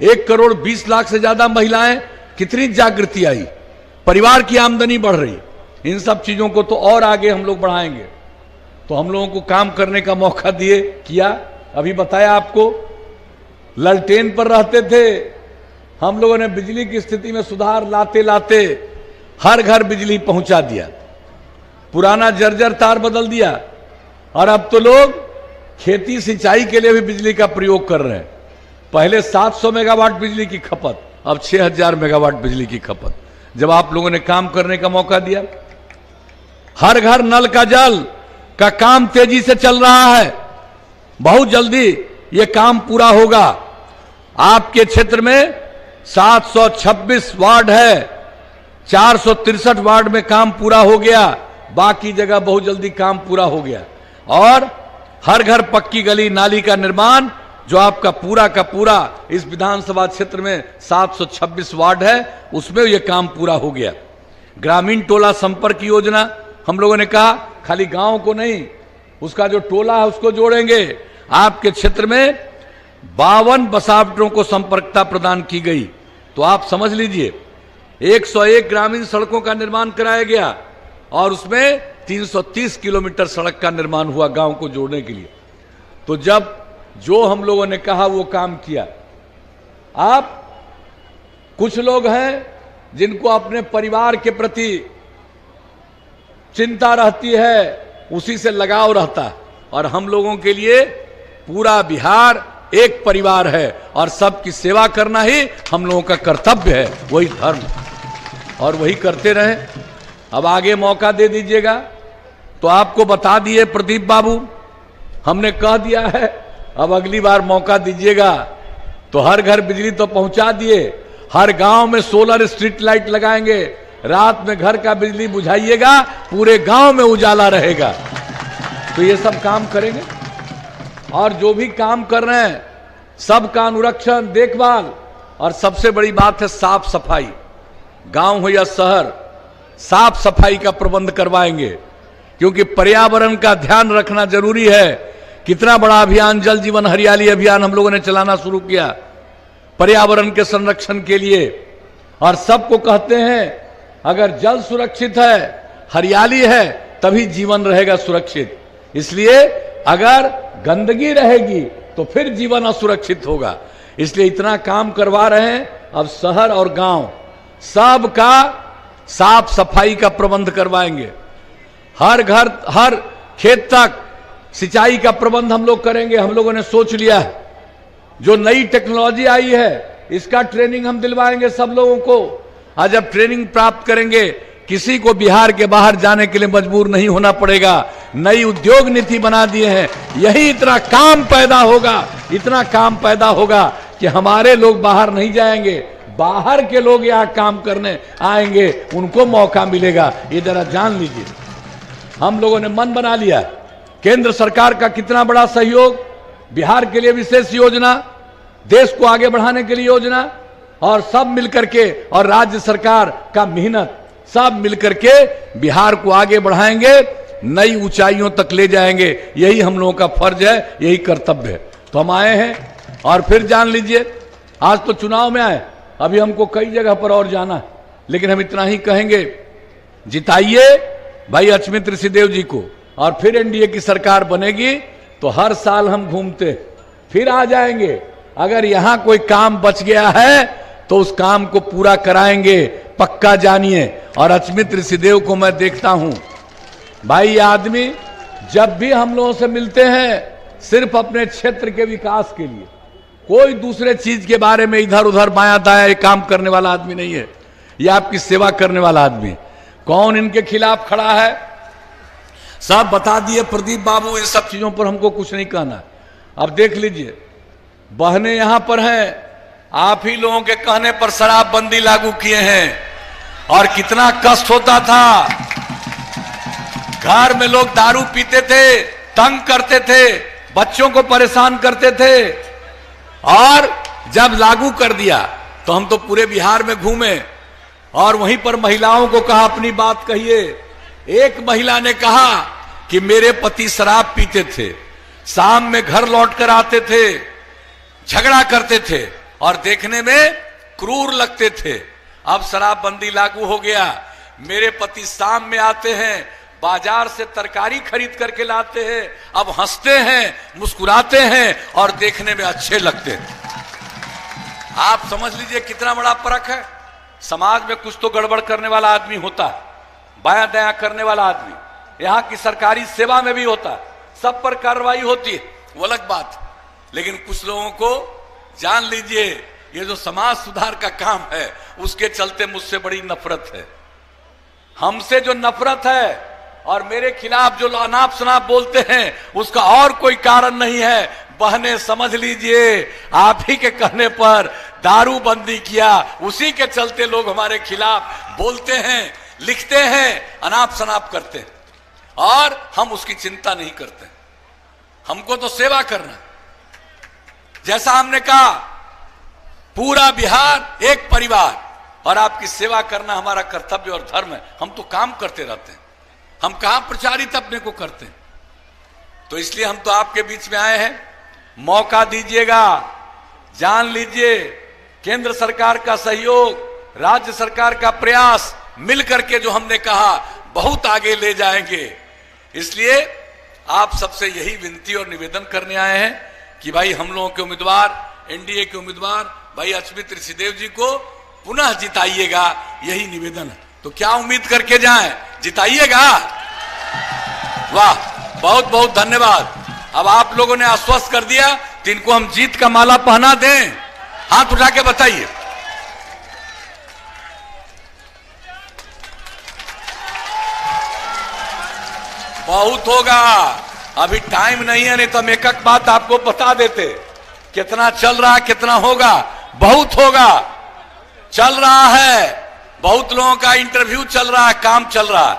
1 करोड़ 20 लाख से ज्यादा महिलाएं, कितनी जागृति आई, परिवार की आमदनी बढ़ रही। इन सब चीजों को तो और आगे हम लोग बढ़ाएंगे। तो हम लोगों को काम करने का मौका दिए, किया। अभी बताया आपको, ललटेन पर रहते थे हम लोगों ने, बिजली की स्थिति में सुधार लाते लाते हर घर बिजली पहुंचा दिया, पुराना जर्जर तार बदल दिया, और अब तो लोग खेती सिंचाई के लिए भी बिजली का प्रयोग कर रहे हैं। पहले 700 मेगावाट बिजली की खपत, अब 6000 मेगावाट बिजली की खपत, जब आप लोगों ने काम करने का मौका दिया। हर घर नल का जल का काम तेजी से चल रहा है, बहुत जल्दी यह काम पूरा होगा। आपके क्षेत्र में 726 वार्ड है, 463 वार्ड में काम पूरा हो गया, बाकी जगह बहुत जल्दी काम पूरा हो गया। और हर घर पक्की गली नाली का निर्माण, जो आपका पूरा का पूरा इस विधानसभा क्षेत्र में 726 वार्ड है, उसमें यह काम पूरा हो गया। ग्रामीण टोला संपर्क योजना, हम लोगों ने कहा खाली गांव को नहीं, उसका जो टोला है उसको जोड़ेंगे। आपके क्षेत्र में 52 बसावटों को संपर्कता प्रदान की गई। तो आप समझ लीजिए, 101 ग्रामीण सड़कों का निर्माण कराया गया, और उसमें 330 किलोमीटर सड़क का निर्माण हुआ गांव को जोड़ने के लिए। तो जब जो हम लोगों ने कहा वो काम किया। आप कुछ लोग हैं जिनको अपने परिवार के प्रति चिंता रहती है, उसी से लगाव रहता है, और हम लोगों के लिए पूरा बिहार एक परिवार है, और सबकी सेवा करना ही हम लोगों का कर्तव्य है, वही धर्म, और वही करते रहें। अब आगे मौका दे दीजिएगा। तो आपको बता दिए प्रदीप बाबू, हमने कह दिया है, अब अगली बार मौका दीजिएगा तो हर घर बिजली तो पहुंचा दिए, हर गांव में सोलर स्ट्रीट लाइट लगाएंगे, रात में घर का बिजली बुझाइएगा, पूरे गांव में उजाला रहेगा। तो ये सब काम करेंगे, और जो भी काम कर रहे हैं सबका अनुरक्षण, देखभाल, और सबसे बड़ी बात है साफ सफाई। गांव हो या शहर, साफ सफाई का प्रबंध करवाएंगे, क्योंकि पर्यावरण का ध्यान रखना जरूरी है। कितना बड़ा अभियान, जल जीवन हरियाली अभियान हम लोगों ने चलाना शुरू किया पर्यावरण के संरक्षण के लिए। और सबको कहते हैं अगर जल सुरक्षित है, हरियाली है, तभी जीवन रहेगा सुरक्षित। इसलिए अगर गंदगी रहेगी तो फिर जीवन असुरक्षित होगा। इसलिए इतना काम करवा रहे हैं। अब शहर और गांव सबका साफ सफाई का प्रबंध करवाएंगे, हर घर हर खेत तक सिंचाई का प्रबंध हम लोग करेंगे। हम लोगों ने सोच लिया है, जो नई टेक्नोलॉजी आई है इसका ट्रेनिंग हम दिलवाएंगे सब लोगों को। आज जब ट्रेनिंग प्राप्त करेंगे, किसी को बिहार के बाहर जाने के लिए मजबूर नहीं होना पड़ेगा। नई उद्योग नीति बना दिए हैं, यही इतना काम पैदा होगा, इतना काम पैदा होगा कि हमारे लोग बाहर नहीं जाएंगे, बाहर के लोग यहाँ काम करने आएंगे, उनको मौका मिलेगा। ये जरा जान लीजिए। हम लोगों ने मन बना लिया, केंद्र सरकार का कितना बड़ा सहयोग, बिहार के लिए विशेष योजना, देश को आगे बढ़ाने के लिए योजना, और सब मिलकर के, और राज्य सरकार का मेहनत, सब मिलकर के बिहार को आगे बढ़ाएंगे, नई ऊंचाइयों तक ले जाएंगे। यही हम लोगों का फर्ज है, यही कर्तव्य है। तो हम आए हैं और फिर जान लीजिए, आज तो चुनाव में आए, अभी हमको कई जगह पर और जाना है, लेकिन हम इतना ही कहेंगे, जिताइए भाई अचमित ऋषिदेव जी को, और फिर एनडीए की सरकार बनेगी तो हर साल हम घूमते फिर आ जाएंगे। अगर यहां कोई काम बच गया है तो उस काम को पूरा कराएंगे, पक्का जानिए। और अचमित ऋषिदेव को मैं देखता हूं भाई, ये आदमी जब भी हम लोगों से मिलते हैं सिर्फ अपने क्षेत्र के विकास के लिए, कोई दूसरे चीज के बारे में इधर उधर बायां दायां काम करने वाला आदमी नहीं है। ये आपकी सेवा करने वाला आदमी। कौन इनके खिलाफ खड़ा है सब बता दिए प्रदीप बाबू, इन सब चीजों पर हमको कुछ नहीं कहना। अब देख लीजिए, बहने यहां पर हैं, आप ही लोगों के कहने पर शराबबंदी लागू किए हैं, और कितना कष्ट होता था। घर में लोग दारू पीते थे, तंग करते थे, बच्चों को परेशान करते थे, और जब लागू कर दिया तो हम तो पूरे बिहार में घूमे और वहीं पर महिलाओं को कहा अपनी बात कहिए। एक महिला ने कहा कि मेरे पति शराब पीते थे, शाम में घर लौट कर आते थे, झगड़ा करते थे और देखने में क्रूर लगते थे। अब शराबबंदी लागू हो गया, मेरे पति शाम में आते हैं, बाजार से तरकारी खरीद करके लाते हैं, अब हंसते हैं, मुस्कुराते हैं और देखने में अच्छे लगते हैं। आप समझ लीजिए कितना बड़ा फर्क है। समाज में कुछ तो गड़बड़ करने वाला आदमी होता है, बायां दायां करने वाला आदमी, यहां की सरकारी सेवा में भी होता है, सब पर कार्रवाई होती है, वो अलग बात। लेकिन कुछ लोगों को जान लीजिए, ये जो समाज सुधार का काम है उसके चलते मुझसे बड़ी नफरत है। हमसे जो नफरत है और मेरे खिलाफ जो अनाप शनाप बोलते हैं उसका और कोई कारण नहीं है। बहने समझ लीजिए, आप ही के कहने पर दारू बंदी किया, उसी के चलते लोग हमारे खिलाफ बोलते हैं, लिखते हैं, अनाप शनाप करते हैं, और हम उसकी चिंता नहीं करते। हमको तो सेवा करना, जैसा हमने कहा पूरा बिहार एक परिवार, और आपकी सेवा करना हमारा कर्तव्य और धर्म है। हम तो काम करते रहते हैं, हम कहां प्रचारित अपने को करते हैं। तो इसलिए हम तो आपके बीच में आए हैं, मौका दीजिएगा। जान लीजिए, केंद्र सरकार का सहयोग, राज्य सरकार का प्रयास मिलकर के जो हमने कहा बहुत आगे ले जाएंगे। इसलिए आप सबसे यही विनती और निवेदन करने आए हैं कि भाई हम लोगों के उम्मीदवार, एनडीए के उम्मीदवार भाई अचमित ऋषिदेव जी को पुनः जिताइएगा, यही निवेदन है। तो क्या उम्मीद करके जाएं, जिताइएगा। वाह, बहुत बहुत धन्यवाद। अब आप लोगों ने आश्वस्त कर दिया तो इनको हम जीत का माला पहना दें। हाथ उठा के बताइए। बहुत होगा, अभी टाइम नहीं है, नहीं तो हम एक एक बात आपको बता देते। कितना चल रहा है, कितना होगा, बहुत होगा, चल रहा है। बहुत लोगों का इंटरव्यू चल रहा है, काम चल रहा है।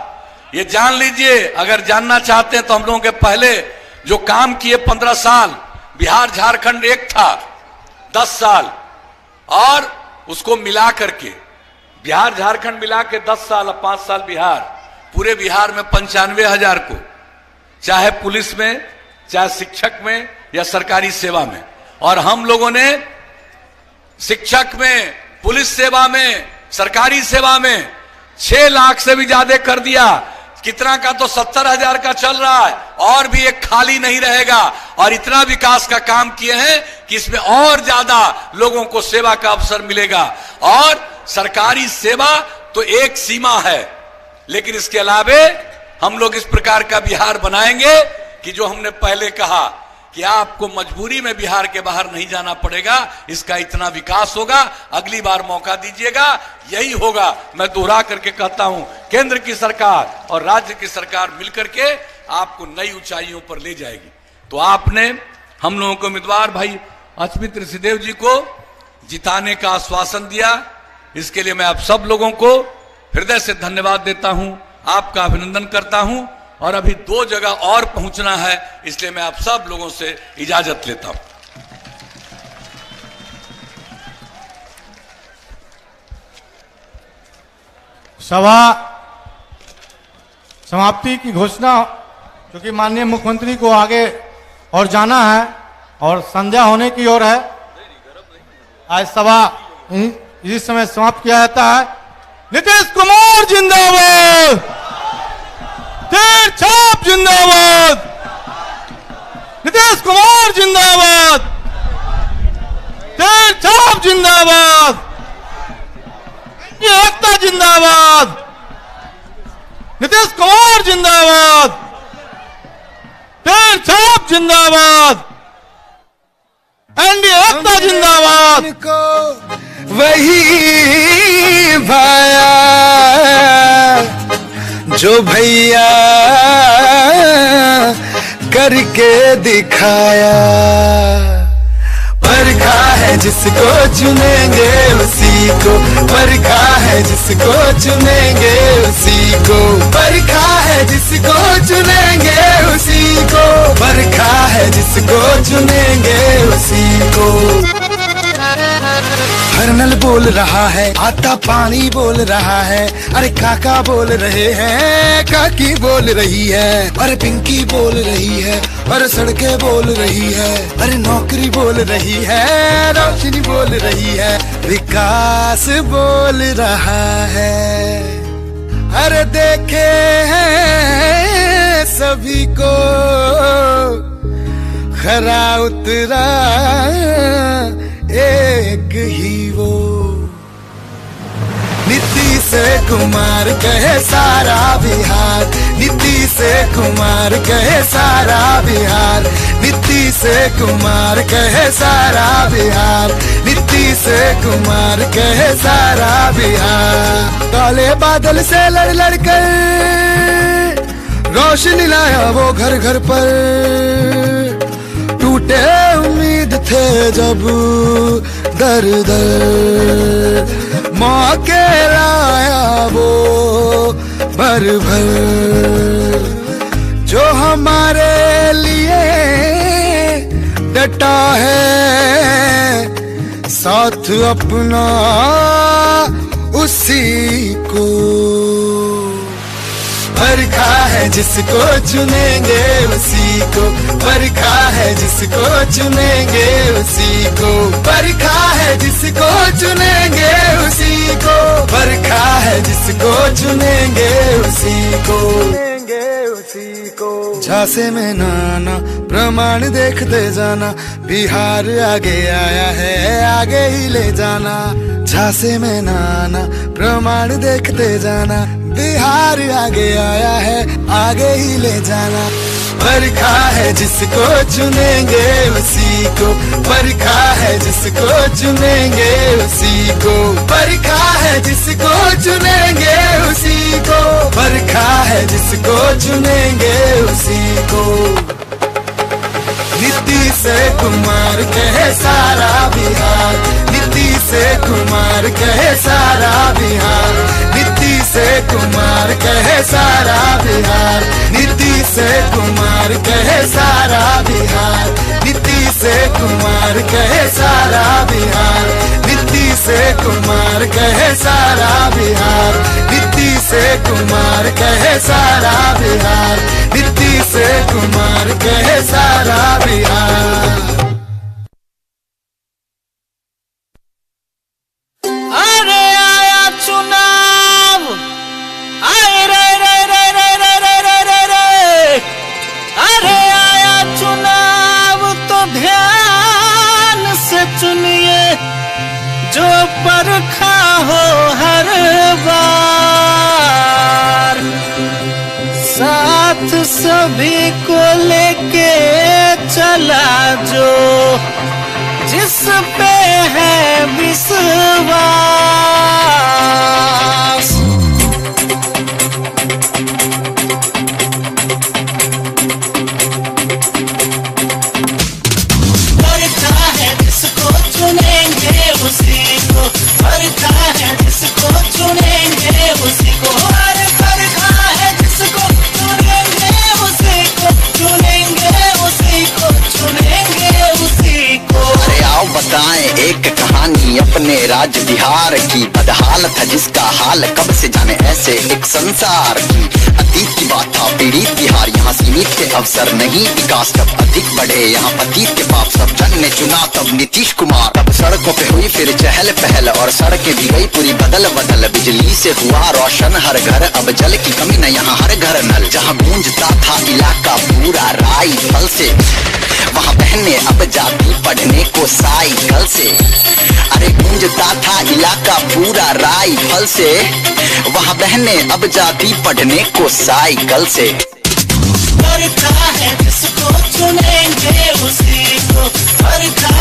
ये जान लीजिए, अगर जानना चाहते हैं तो हम लोगों के पहले जो काम किए 15 साल, बिहार झारखंड एक था 10 साल, और उसको मिला करके बिहार झारखंड मिला के 10 साल, 5 साल बिहार, पूरे बिहार में 95,000 को, चाहे पुलिस में, चाहे शिक्षक में या सरकारी सेवा में, और हम लोगों ने शिक्षक में, पुलिस सेवा में, सरकारी सेवा में 6 लाख से भी ज्यादा कर दिया। कितना का तो 70,000 का चल रहा है, और भी एक खाली नहीं रहेगा। और इतना विकास का काम किए हैं कि इसमें और ज्यादा लोगों को सेवा का अवसर मिलेगा। और सरकारी सेवा तो एक सीमा है, लेकिन इसके अलावे हम लोग इस प्रकार का बिहार बनाएंगे कि जो हमने पहले कहा कि आपको मजबूरी में बिहार के बाहर नहीं जाना पड़ेगा, इसका इतना विकास होगा। अगली बार मौका दीजिएगा, यही होगा। मैं दोहरा करके कहता हूं, केंद्र की सरकार और राज्य की सरकार मिलकर के आपको नई ऊंचाइयों पर ले जाएगी। तो आपने हम लोगों को उम्मीदवार भाई अचमित ऋषिदेव जी को जिताने का आश्वासन दिया, इसके लिए मैं आप सब लोगों को हृदय से धन्यवाद देता हूं, आपका अभिनंदन करता हूं। और अभी 2 जगह और पहुंचना है, इसलिए मैं आप सब लोगों से इजाजत लेता हूं। सभा समाप्ति की घोषणा, क्योंकि माननीय मुख्यमंत्री को आगे और जाना है और संध्या होने की ओर है। आज सभा इसी समय समाप्त किया जाता है। नीतीश कुमार जिंदाबाद, तीर छाप जिंदाबाद, नीतीश कुमार जिंदाबाद, तीर छाप जिंदाबाद, एकता जिंदाबाद, नीतीश कुमार जिंदाबाद, तीर छाप जिंदाबाद, एनडीए एकता जिंदाबाद। को वही भाया जो भैया करके दिखाया, परखा है जिसको चुनेंगे उसी को, परखा है जिसको चुनेंगे उसी को, परखा है जिसको चुनेंगे उसी को, परखा है जिसको चुनेंगे उसी को। हर नल बोल रहा है, आता पानी बोल रहा है, अरे काका बोल रहे हैं, काकी बोल रही है, अरे पिंकी बोल रही है, अरे सड़कें बोल रही है, अरे नौकरी बोल रही है, रोशनी बोल रही है, विकास बोल रहा है। अरे देखे हैं सभी को खरा उतरा एक ही वो, नीतीश कुमार कहे सारा बिहार, नीतीश कुमार कहे सारा बिहार, नीतीश कुमार कहे सारा बिहार, नीतीश कुमार कहे सारा बिहार। काले बादल से लड़ लड़ कर रोशनी लाया वो घर घर पर, टूटे उम्मीद थे जब दर दर, मौके लाया वो भर भर, जो हमारे लिए डटा है साथ अपना उसी को, परखा है जिसको चुनेंगे उसी को, परखा है जिसको चुनेंगे उसी को, परखा है जिसको चुनेंगे उसी को, परखा है जिसको चुनेंगे उसी को, उसी को। झांसे में नाना प्रमाण देखते जाना, बिहार आगे आया है आगे ही ले जाना, झांसे में नाना प्रमाण देखते जाना, बिहार आगे आया है आगे ही ले जाना, परखा है जिसको चुनेंगे उसी को, परखा है जिसको चुनेंगे उसी को, परखा है जिसको चुनेंगे उसी को, परखा है जिसको चुनेंगे उसी को। नीतीश कुमार कहे सारा बिहार, नीतीश कुमार कहे सारा बिहार, नीतीश कुमार कहे सारा बिहार, नीतीश कुमार कहे सारा बिहार, नीतीश कुमार कहे सारा बिहार, नीतीश कुमार कहे सारा बिहार, नीतीश कुमार कहे सारा बिहार, नीतीश कुमार कहे सारा बिहार। अरे आया चुनाव, आए रे रे रे रे रे रे रे रे रे, अरे आया चुनाव तो ध्यान से चुनिए, जो परखा हो हर बार, साथ सभी को लेके चला जो, जिस पे है विश्वास। परखा है जिसको चुनेंगे उसी को, परखा है जिसको चुनेंगे उसी को, अरे परखा है जिसको चुनेंगे उसी को, चुनेंगे उसी को, चुनेंगे उसी को। अरे आओ बताएं एक कहानी अपने राज्य बिहार था जिसका हाल कब से जाने ऐसे एक संसार की अतीत की बात था पीड़ित बिहार यहाँ सीमित थे अवसर नहीं विकास तब अधिक बढ़े यहाँ अतीत के पाप सब जन ने चुना तब नीतीश कुमार तब सड़कों पे हुई फिर चहल पहल और सड़कें भी गई पूरी बदल बदल बिजली से हुआ रोशन हर घर अब जल की कमी न यहाँ हर घर नल जहाँ गूंजता था इलाका पूरा राइफल से वहाँ बहने अब जाती पढ़ने को साइकिल से अरे गूंजता था इलाका पूरा राइफल से वहाँ बहने अब जाती पढ़ने को साइकिल से करता है जिसको चुनेंगे उसी को करता